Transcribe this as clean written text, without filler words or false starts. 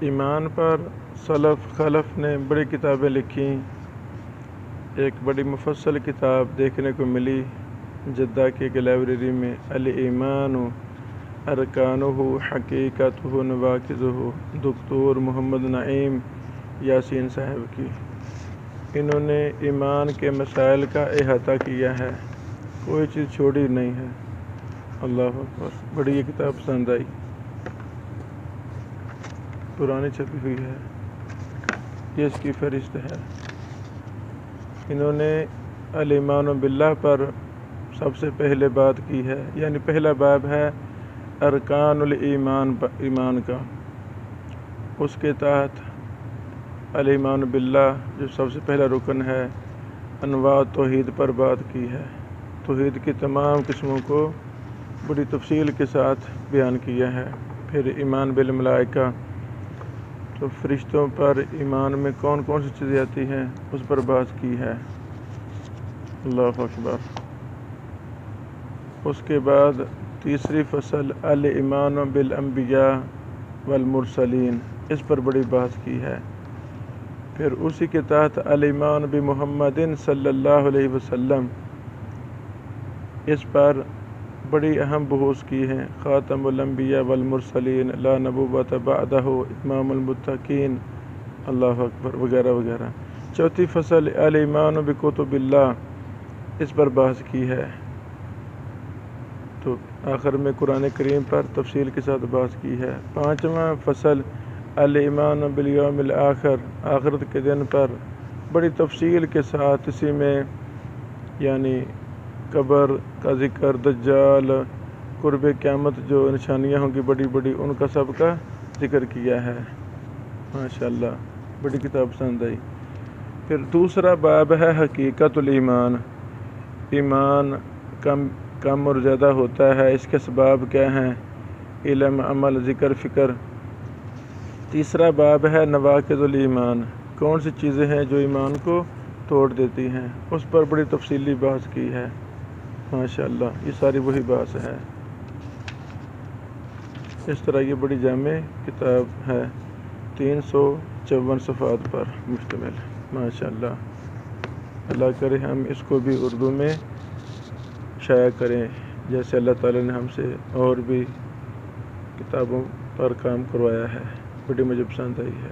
ایمان پر سلف خلف نے بڑی کتابیں لکھیں۔ ایک بڑی مفصل کتاب دیکھنے کو ملی جدہ کی ایک لائبریری میں، الایمان ارکانہ حقیقتہ نواقضہ، دکتور محمد نعیم یاسین صاحب کی۔ انہوں نے ایمان کے مسائل کا احاطہ کیا ہے، کوئی چیز چھوڑی نہیں ہے۔ اللہ اکبر، بڑی یہ کتاب پسند آئی، پرانی چھپی ہوئی ہے، یہ اس کی فہرست ہے۔ انہوں نے الایمان باللہ پر سب سے پہلے بات کی ہے، یعنی پہلا باب ہے ارکان ایمان کا، اس کے تحت الایمان باللہ جو سب سے پہلا رکن ہے، انواع توحید پر بات کی ہے، توحید کی تمام قسموں کو بڑی تفصیل کے ساتھ بیان کیا ہے۔ پھر ایمان بالملائکہ، تو فرشتوں پر ایمان میں کون کون سی چیزیں آتی ہیں اس پر بات کی ہے۔ اللہ اکبر۔ اس کے بعد تیسری فصل الایمان بالانبیاء والمرسلین، اس پر بڑی بات کی ہے۔ پھر اسی کے تحت الایمان بمحمد صلی اللہ علیہ وسلم، اس پر بڑی اہم بحوث کی ہیں، خاتم الانبیاء والمرسلین، لا نبوۃ بعدہ، امام المتقین، اللہ اکبر، وغیرہ وغیرہ۔ چوتھی فصل الایمان بکتب اللہ، اس پر بحث کی ہے۔ تو آخر میں قرآن کریم پر تفصیل کے ساتھ بحث کی ہے۔ پانچواں فصل الایمان بالیوم الآخر، آخرت کے دن پر بڑی تفصیل کے ساتھ اسی میں یعنی قبر کا ذکر، دجال، قرب قیامت جو نشانیاں ہوں گی بڑی بڑی، ان کا سب کا ذکر کیا ہے۔ ماشاءاللہ، بڑی کتاب پسند آئی۔ پھر دوسرا باب ہے حقیقت الایمان، ایمان کم اور زیادہ ہوتا ہے، اس کے اسباب کیا ہیں، علم، عمل، ذکر، فکر۔ تیسرا باب ہے نواقض الایمان، کون سی چیزیں ہیں جو ایمان کو توڑ دیتی ہیں، اس پر بڑی تفصیلی بحث کی ہے۔ ماشاءاللہ، یہ ساری وہی بحث ہے۔ اس طرح یہ بڑی جامع کتاب ہے، 354 صفحات پر مشتمل۔ ماشاءاللہ، اللہ کرے ہم اس کو بھی اردو میں شائع کریں، جیسے اللہ تعالیٰ نے ہم سے اور بھی کتابوں پر کام کروایا ہے، بڑی مجھے پسند آئی ہے۔